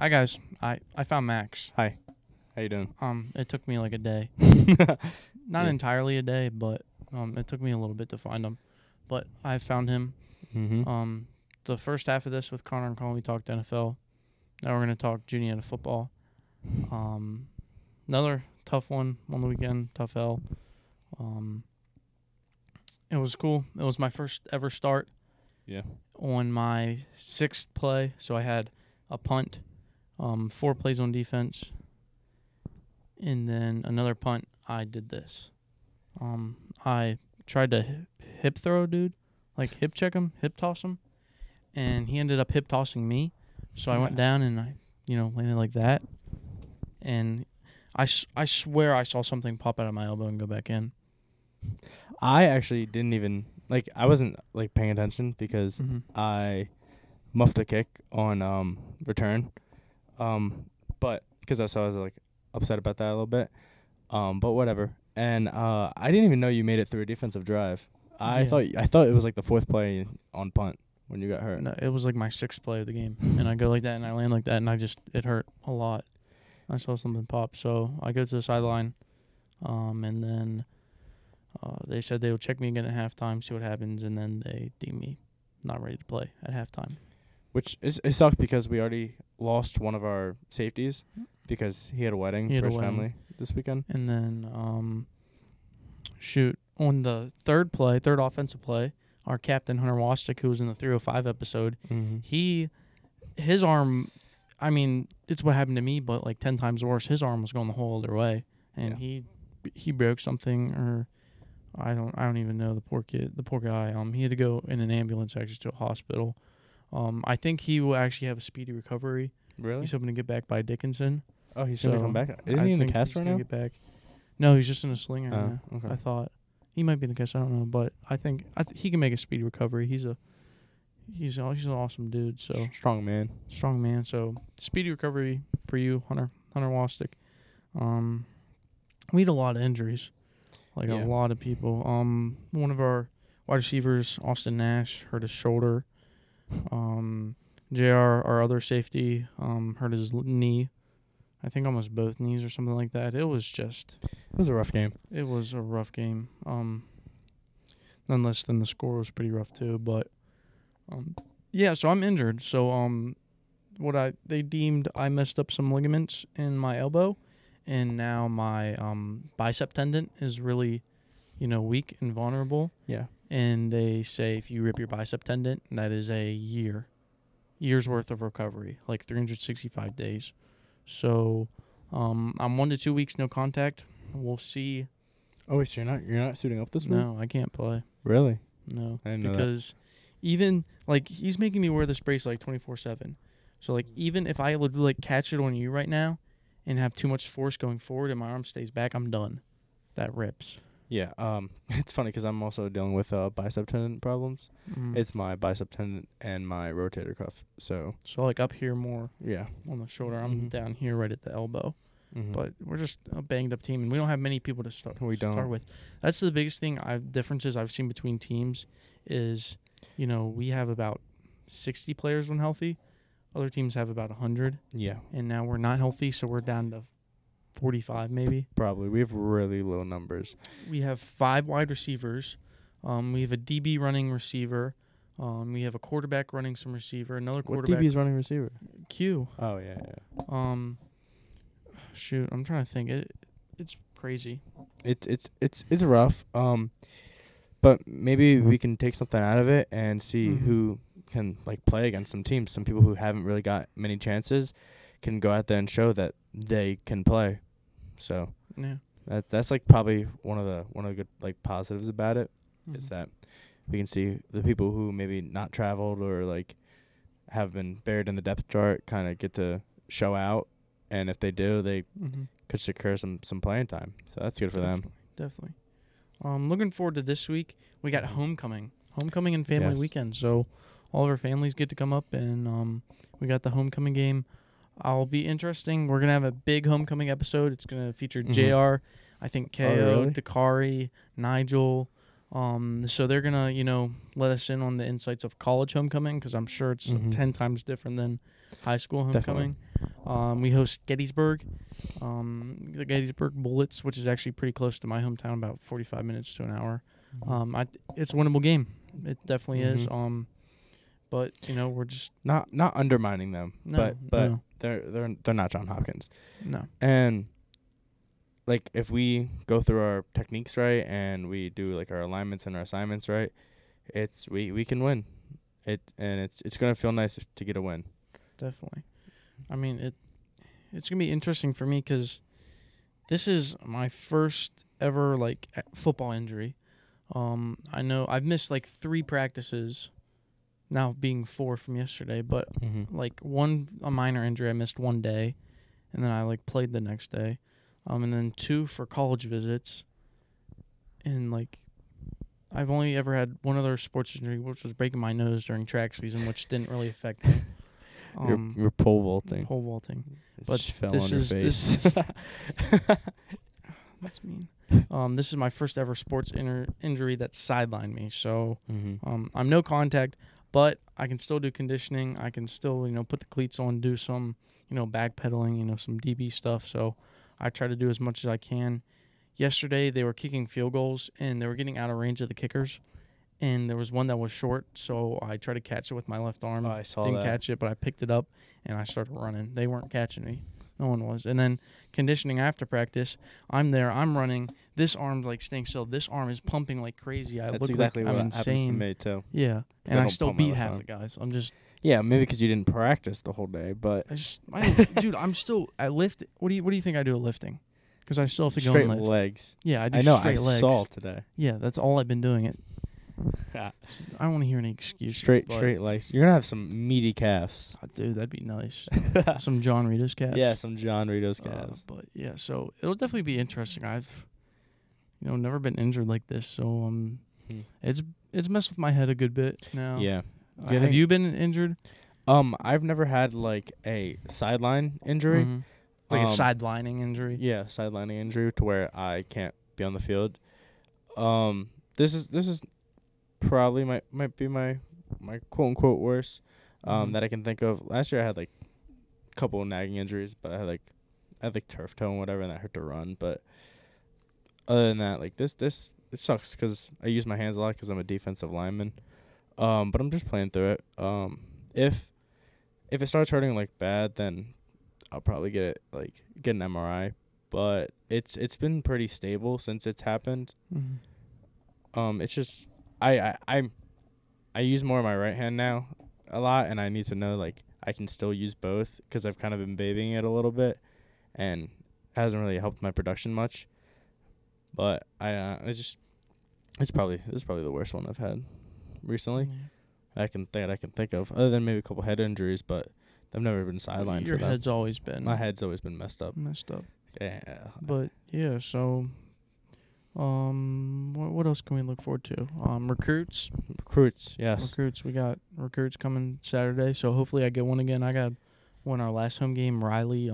Hi guys, I found Max. Hi. How you doing? It took me like a day, not Yeah. entirely a day, but it took me a little bit to find him, but I found him. Mm-hmm. The first half of this with Connor and Colin, we talked NFL. Now we're gonna talk Juniata football. Another tough one on the weekend, tough L. It was cool. It was my first ever start. Yeah. On my sixth play, so I had a punt, 4 plays on defense, and then another punt. I did this. I tried to hip throw, dude, like hip check him, hip toss him, and he ended up hip tossing me. So I went down and I, landed like that, and I swear I saw something pop out of my elbow and go back in. I actually didn't even I wasn't paying attention because I muffed a kick on return. But because I was upset about that a little bit. But whatever. And I didn't even know you made it through a defensive drive. I thought it was the fourth play on punt when you got hurt. No, it was like my sixth play of the game, and I go like that and I land like that, and it hurt a lot. I saw something pop, so I go to the sideline, and then they said they would check me again at halftime, see what happens, and then they deemed me not ready to play at halftime. Which it sucked because we already lost one of our safeties because he had a wedding for his family this weekend. And then, on the third offensive play, our captain, Hunter Wastick, who was in the 305 episode, his arm, I mean, it's what happened to me, but 10 times worse. His arm was going the whole other way, and he broke something, or I don't even know, the poor guy. He had to go in an ambulance actually to a hospital. I think he will actually have a speedy recovery. Really? He's hoping to get back by Dickinson. Oh, he's going to come back? Isn't he in the cast right now? Get back. No, he's just in a sling right now. Okay. I thought. He might be in the cast, I don't know. But I think he can make a speedy recovery. He's an awesome dude. So Strong man. So speedy recovery for you, Hunter Wastick. We had a lot of injuries. A lot of people. One of our wide receivers, Austin Nash, hurt his shoulder. JR, our other safety, hurt his knee. I think almost both knees or something like that. It was a rough game. It was a rough game. Nonetheless, then the score was pretty rough too. But so I'm injured. So they deemed I messed up some ligaments in my elbow, and now my bicep tendon is really, weak and vulnerable. Yeah. And they say if you rip your bicep tendon, that is a year's worth of recovery, 365 days. So, I'm 1 to 2 weeks no contact. We'll see. Oh wait, so you're not suiting up this week? No, I can't play. Really? No, I didn't know because even he's making me wear this brace 24/7. So even if I would catch it on you right now, and have too much force going forward, and my arm stays back, I'm done. That rips. Yeah. It's funny because I'm also dealing with bicep tendon problems. It's my bicep tendon and my rotator cuff. So up here more. Yeah. On the shoulder. I'm down here right at the elbow. But we're just a banged up team, and we don't have many people to start with. That's the biggest thing. Differences I've seen between teams is, we have about 60 players when healthy. Other teams have about 100. Yeah. And now we're not healthy, so we're down to 45 maybe. Probably. We have really low numbers. We have 5 wide receivers. We have a DB running receiver. We have a quarterback running some receiver. Another quarterback. What DB's running receiver? Q. Oh yeah. I'm trying to think. It's crazy. It's rough. But maybe we can take something out of it and see who can play against some teams. Some people who haven't really got many chances can go out there and show that they can play. So yeah, that's probably one of the good positives about it is that we can see the people who maybe not traveled or have been buried in the depth chart kind of get to show out, and if they do, they could secure some playing time. So that's good for them. Definitely. Looking forward to this week. We got homecoming and family weekend. So all of our families get to come up, and we got the homecoming game. I'll be interesting. We're gonna have a big homecoming episode. It's gonna feature JR, I think KO, really? Dakari, Nigel, So they're gonna, let us in on the insights of college homecoming because I'm sure it's 10 times different than high school homecoming. We host Gettysburg, the Gettysburg Bullets, which is actually pretty close to my hometown, about 45 minutes to an hour. It's a winnable game. It definitely is. But we're just not undermining them, but no. they're not John Hopkins. No. And like if we go through our techniques right and we do like our alignments and our assignments right, we can win. It's gonna feel nice to get a win. Definitely. I mean it's gonna be interesting for me because this is my first ever like football injury. I know I've missed like 3 practices, now being 4 from yesterday, but like a minor injury I missed one day, and then I like played the next day. And then 2 for college visits. And, like, I've only ever had one other sports injury, which was breaking my nose during track season, which didn't really affect me. You're pole vaulting. Pole vaulting. But just fell on your face. That's mean. This is my first ever sports injury that sidelined me. So I'm no contact, but I can still do conditioning. I can still, put the cleats on, do some, backpedaling, some DB stuff. So I try to do as much as I can. Yesterday, they were kicking field goals, and they were getting out of range of the kickers. And there was one that was short, so I tried to catch it with my left arm. Oh, I saw Didn't that. catch it, but I picked it up, and I started running. They weren't catching me. No one was. And then conditioning after practice, I'm there. I'm running. This arm's, like, staying still. This arm is pumping like crazy. That's exactly what happens to me, too. Yeah. And I still beat half the guys. I'm just... Yeah, maybe because you didn't practice the whole day, but... Dude, I'm still... I lift... What do you think I do at lifting? Because I still have to go straight and lift. Legs. Yeah, I do straight legs. I saw today. Yeah, that's all I've been doing. I don't want to hear any excuse. Straight legs. You're going to have some meaty calves. Dude, that'd be nice. Some John Rito's calves. Yeah, some John Rito's calves. But, yeah, so it'll definitely be interesting. I've, never been injured like this, so it's messed with my head a good bit now. Yeah. Have you been injured? I've never had, like, a sideline injury. Like a sidelining injury? Yeah, sidelining injury to where I can't be on the field. This is probably might be my quote unquote worst that I can think of. Last year I had like a couple of nagging injuries, but I had like turf toe and whatever, and that hurt to run. But other than that, like this it sucks because I use my hands a lot because I'm a defensive lineman. But I'm just playing through it. If it starts hurting like bad, then I'll probably get an MRI. But it's been pretty stable since it's happened. It's just I use more of my right hand now a lot, and I need to know like I can still use both because I've kind of been babying it a little bit, and it hasn't really helped my production much. But this is probably the worst one I've had recently. I can think of, other than maybe a couple head injuries, but I've never been sidelined for that. Your head's always been... My head's always been messed up. Yeah. But, yeah, so... What else can we look forward to? Recruits, yes. Recruits. We got recruits coming Saturday, so hopefully I get one again. I got one our last home game. Riley,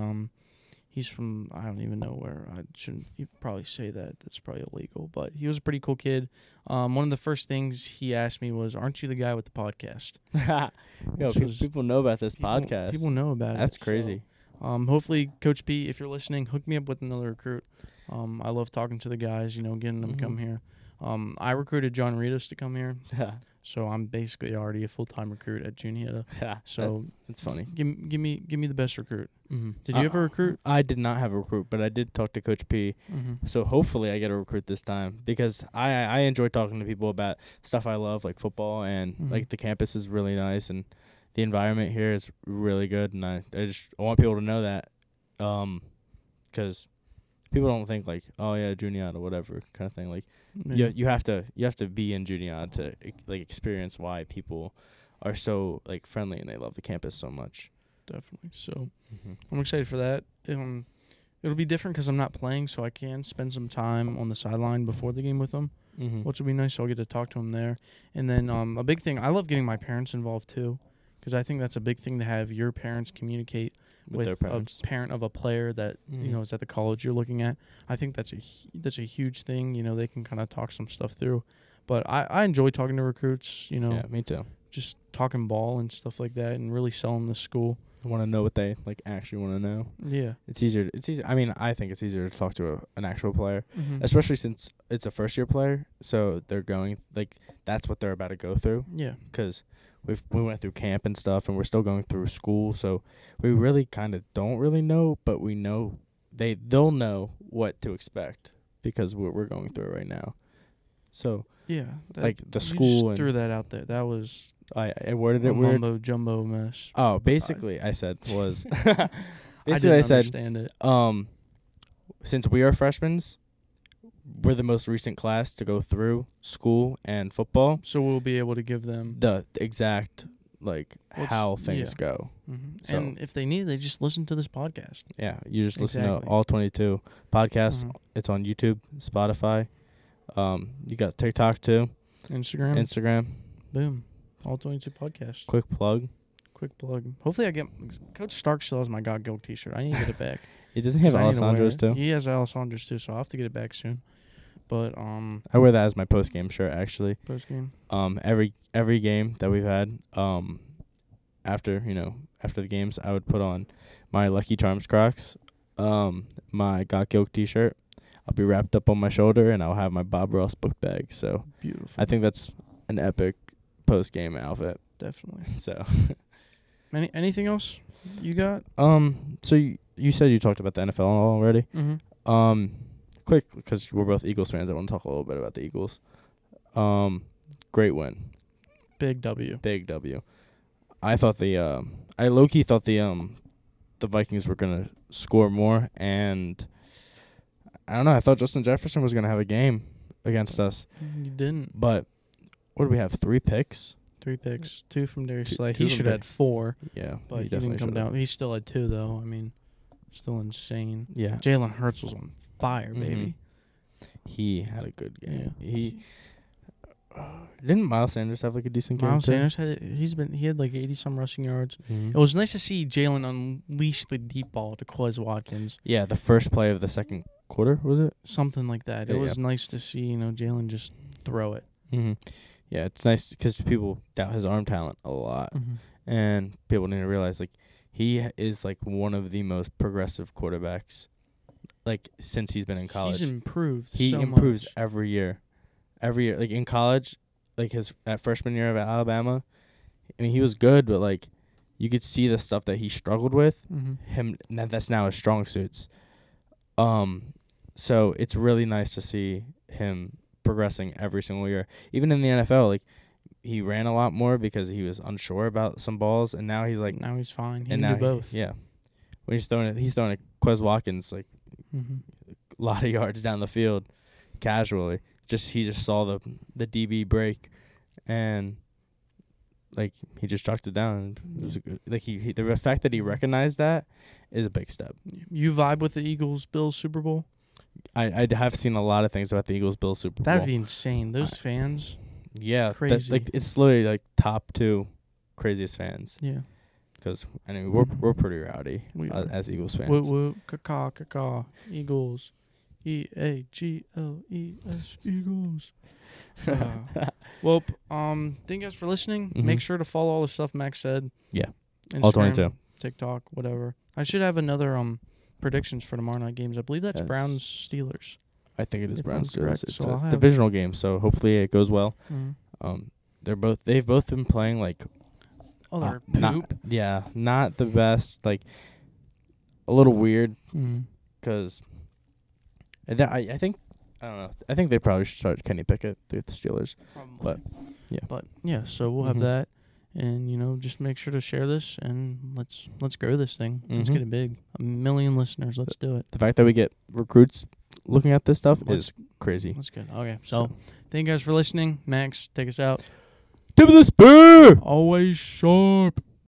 he's from I don't even know where. I shouldn't probably say that. That's probably illegal. But he was a pretty cool kid. One of the first things he asked me was, "Aren't you the guy with the podcast?" Yo, people know about this podcast. People know about it. That's crazy. So, hopefully, Coach P, if you're listening, hook me up with another recruit. I love talking to the guys, getting them to come here. I recruited John Ritos to come here, so I'm basically already a full-time recruit at Juniata. So that's funny. Give me the best recruit. Did you ever recruit? I did not have a recruit, but I did talk to Coach P. So hopefully I get a recruit this time because I enjoy talking to people about stuff I love, like football, and like the campus is really nice and the environment here is really good, and I want people to know that, because people don't think like, oh yeah, Juniata, whatever kind of thing. Like, you have to be in Juniata to like experience why people are so like friendly and they love the campus so much. Definitely. So I'm excited for that. It'll be different because I'm not playing, so I can spend some time on the sideline before the game with them, which will be nice. So I'll get to talk to them there. And then a big thing, I love getting my parents involved too, because I think that's a big thing to have your parents communicate with their parents. A parent of a player that is at the college you're looking at. I think that's a huge thing. They can kind of talk some stuff through. But I enjoy talking to recruits, you know. Yeah, me too. Just talking ball and stuff like that and really selling the school. I want to know what they actually want to know. Yeah. It's easier. I mean, I think it's easier to talk to an actual player, Mm-hmm. especially since it's a first-year player. So they're going that's what they're about to go through. Yeah. Because we went through camp and stuff, and we're still going through school. So we really kind of don't really know, but we know they'll know what to expect because we're going through it right now. So yeah, the school just threw that out there. That was I worded a it weird. mumbo jumbo mess. Oh, basically, I said was I basically didn't understand it. Since we are freshmen, we're the most recent class to go through school and football. So we'll be able to give them the exact how things yeah. go. Mm-hmm. So, and if they need, they just listen to this podcast. Yeah, you just listen to Exactly. all 22 podcasts. Mm-hmm. It's on YouTube, Spotify. You got TikTok too. Instagram. Boom. All 22 podcasts. Quick plug. Hopefully I get Coach Stark still has my God Guild t-shirt. I need to get it back. He doesn't have Alessandro's too. He has Alessandro's too, so I'll have to get it back soon. But I wear that as my post game shirt actually. Post game. Every game that we've had, after the games, I would put on my Lucky Charms Crocs, my Got Guilt t-shirt. I'll be wrapped up on my shoulder, and I'll have my Bob Ross book bag. So beautiful. I think that's an epic post game outfit. Definitely. So anything else you got? So you said you talked about the NFL already. Mm-hmm. Quick, because we're both Eagles fans, I want to talk a little bit about the Eagles. Great win. Big W. I thought I low-key thought the Vikings were gonna score more, and I don't know. I thought Justin Jefferson was gonna have a game against us. You didn't. But what do we have? 3 picks. 3 picks. 2 from Darius Slay. Two He from should have had 4. Yeah, but he definitely didn't come should've. down. He still had 2 though. I mean, still insane. Yeah. Jalen Hurts was on fire, Mhm. baby. He had a good game. Yeah. He didn't Miles Sanders have a decent game? Miles too? Sanders he had 80 some rushing yards. Mhm. It was nice to see Jalen unleash the deep ball to Quez Watkins. Yeah, the first play of the second quarter, was it? Something like that. It Yeah, was nice to see, Jalen just throw it. Mm-hmm. Yeah, it's nice because people doubt his arm talent a lot, and people need to realize he is one of the most progressive quarterbacks, since he's been in college. He's improved. He so improves much. every year. In college, his freshman year of Alabama, I mean he was good, but you could see the stuff that he struggled with. That's now his strong suits. So it's really nice to see him progressing every single year. Even in the NFL, he ran a lot more because he was unsure about some balls, and now he's now he's fine. He and can now do both. yeah, when he's throwing at Quez Watkins a lot of yards down the field, casually. He just saw the DB break, and he just chucked it down. And it was a good, the fact that he recognized that is a big step. You vibe with the Eagles-Bills Super Bowl? I have seen a lot of things about the Eagles-Bills Super Bowl. That'd be insane. Those fans. Yeah, crazy. It's literally top 2 craziest fans. Yeah. Because we're pretty rowdy as Eagles fans. Woo woo, caw, Eagles, EAGLES, Eagles. Well, thank you guys for listening. Make sure to follow all the stuff Max said. Yeah. Instagram, All 22. TikTok, whatever. I should have another predictions for tomorrow night games. I believe that's Yes. Browns Steelers. I think it is If Browns I'm correct, Steelers. It's so I'll a have- divisional game, so hopefully it goes well. They've both been playing Oh, they're not the best. A little weird because I think I don't know. I think they probably should start Kenny Pickett with the Steelers. Probably. But So we'll have that, and just make sure to share this, and let's grow this thing. Let's get it big. 1 million listeners. Let's do it. The fact that we get recruits looking at this stuff is crazy. That's good. Okay, so thank you guys for listening. Max, take us out. Tip of the spear. Always sharp.